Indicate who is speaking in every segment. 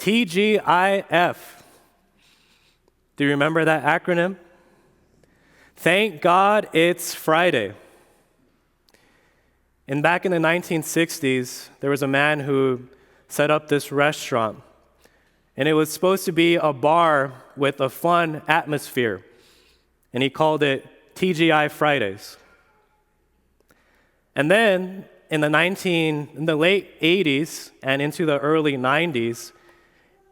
Speaker 1: T.G.I.F. Do you remember that acronym? Thank God it's Friday. And back in the 1960s, there was a man who set up this restaurant. And it was supposed to be a bar with a fun atmosphere. And he called it T.G.I. Fridays. And then in the late 80s and into the early 90s,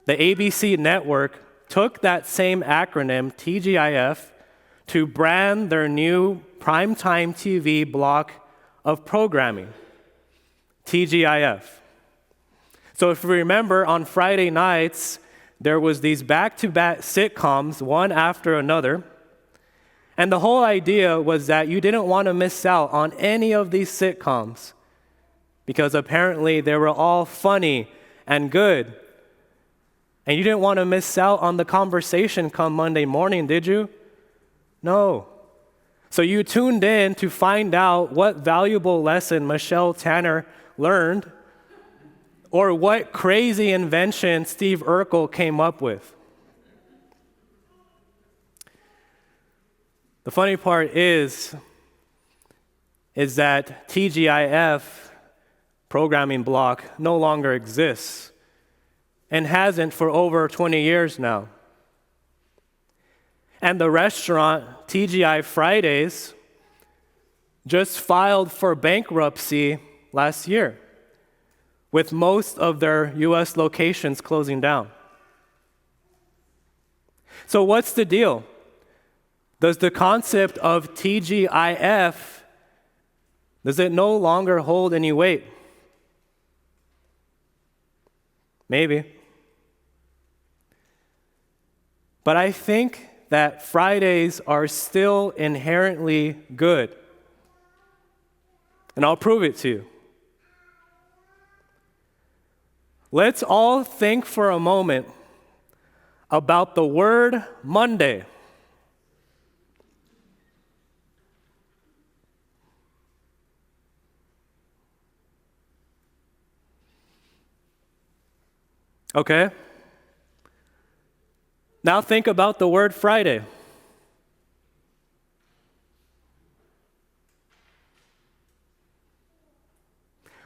Speaker 1: the ABC network took that same acronym, T.G.I.F., to brand their new primetime TV block of programming, T.G.I.F. So if you remember, on Friday nights, there was these back-to-back sitcoms, one after another. And the whole idea was that you didn't want to miss out on any of these sitcoms because apparently they were all funny and good. And you didn't want to miss out on the conversation come Monday morning, did you? No. So you tuned in to find out what valuable lesson Michelle Tanner learned or what crazy invention Steve Urkel came up with. The funny part is that TGIF programming block no longer exists and hasn't for over 20 years now. And the restaurant, T.G.I. Fridays, just filed for bankruptcy last year, with most of their U.S. locations closing down. So what's the deal? Does the concept of T.G.I.F., does it no longer hold any weight? Maybe. But I think that Fridays are still inherently good. And I'll prove it to you. Let's all think for a moment about the word Monday. Okay? Now think about the word Friday.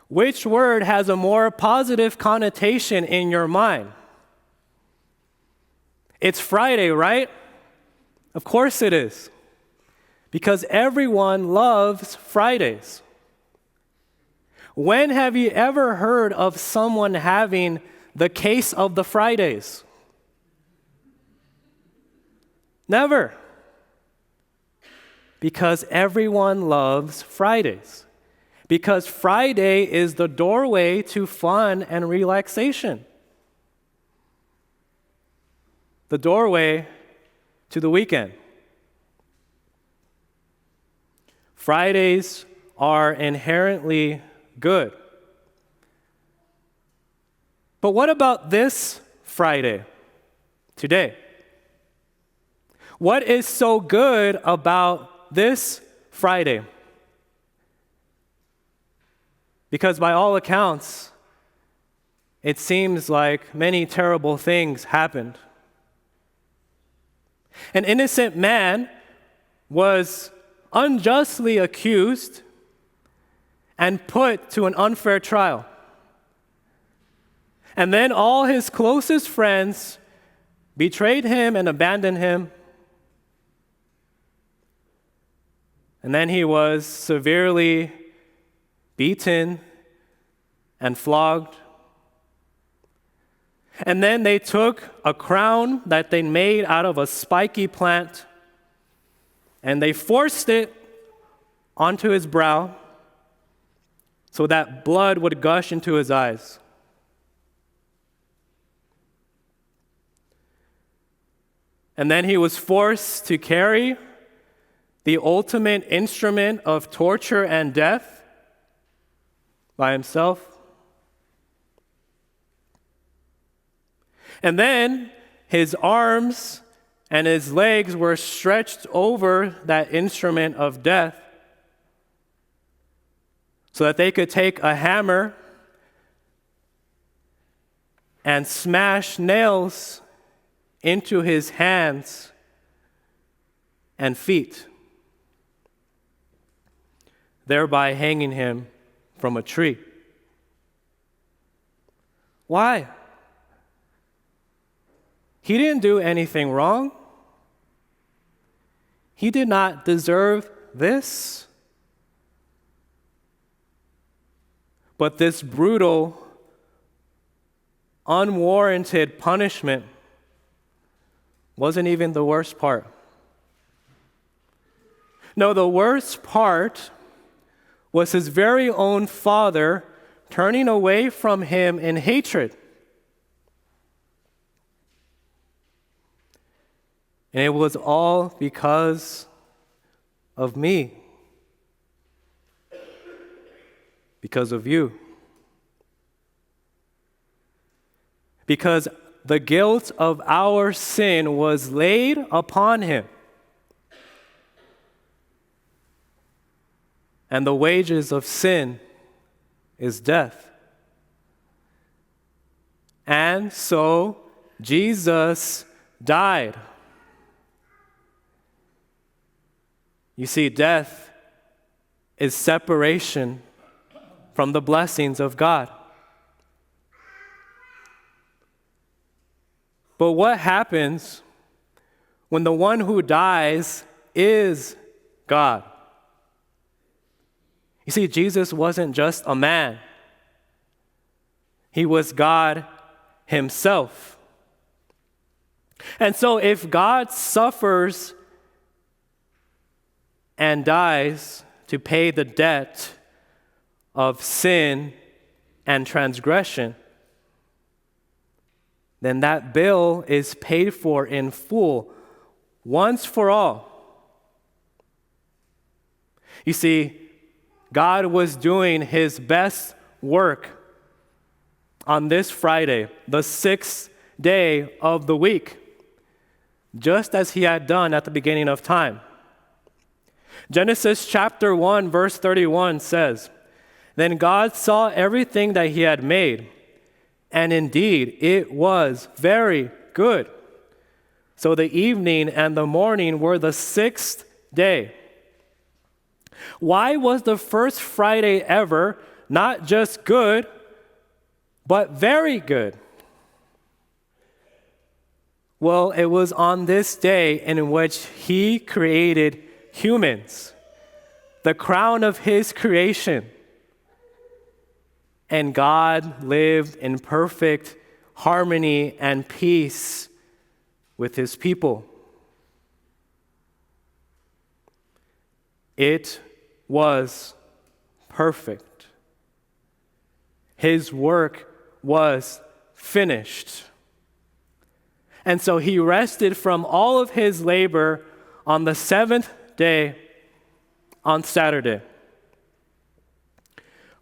Speaker 1: Which word has a more positive connotation in your mind? It's Friday, right? Of course it is. Because everyone loves Fridays. When have you ever heard of someone having the case of the Fridays? Never. Because everyone loves Fridays. Because Friday is the doorway to fun and relaxation. The doorway to the weekend. Fridays are inherently good. But what about this Friday, today? What is so good about this Friday? Because by all accounts, it seems like many terrible things happened. An innocent man was unjustly accused and put to an unfair trial. And then all his closest friends betrayed him and abandoned him. And then he was severely beaten and flogged. And then they took a crown that they made out of a spiky plant and they forced it onto his brow so that blood would gush into his eyes. And then he was forced to carry the ultimate instrument of torture and death by himself. And then his arms and his legs were stretched over that instrument of death so that they could take a hammer and smashed nails into his hands and feet, thereby hanging him from a tree. Why? He didn't do anything wrong. He did not deserve this. But this brutal, unwarranted punishment wasn't even the worst part. No, the worst part was his very own father turning away from him in hatred. And it was all because of me, because of you. Because the guilt of our sin was laid upon him. And the wages of sin is death. And so Jesus died. You see, death is separation from the blessings of God. But what happens when the one who dies is God? You see, Jesus wasn't just a man. He was God himself. And so if God suffers and dies to pay the debt of sin and transgression, then that bill is paid for in full, once for all. You see, God was doing his best work on this Friday, the 6th day of the week, just as he had done at the beginning of time. Genesis chapter 1, verse 31 says, "Then God saw everything that he had made, and indeed it was very good. So the evening and the morning were the 6th day." Why was the first Friday ever not just good, but very good? Well, it was on this day in which he created humans, the crown of his creation. And God lived in perfect harmony and peace with his people. It was perfect. His work was finished. And so he rested from all of his labor on the 7th day, on Saturday.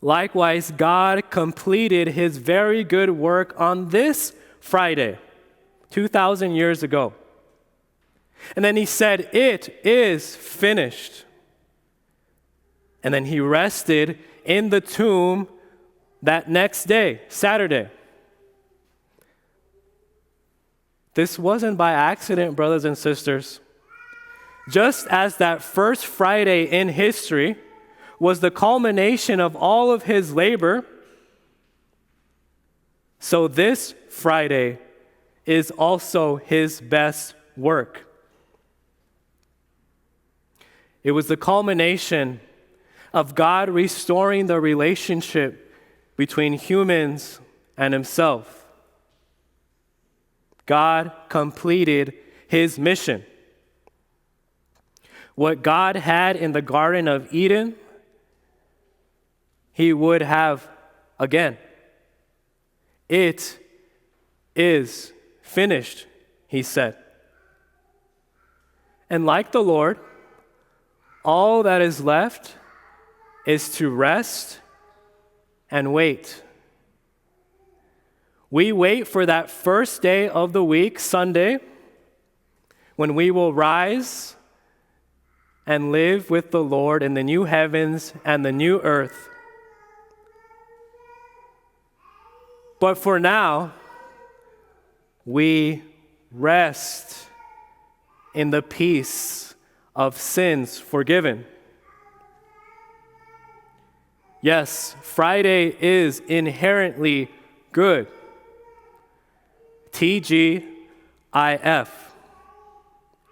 Speaker 1: Likewise, God completed his very good work on this Friday, 2,000 years ago. And then he said, "It is finished." And then he rested in the tomb that next day, Saturday. This wasn't by accident, brothers and sisters. Just as that first Friday in history was the culmination of all of his labor, so this Friday is also his best work. It was the culmination of God restoring the relationship between humans and himself. God completed his mission. What God had in the Garden of Eden, he would have again. It is finished, he said. And like the Lord, all that is left is to rest and wait. We wait for that first day of the week, Sunday, when we will rise and live with the Lord in the new heavens and the new earth. But for now, we rest in the peace of sins forgiven. Yes, Friday is inherently good. T.G.I.F.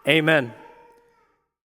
Speaker 1: Amen.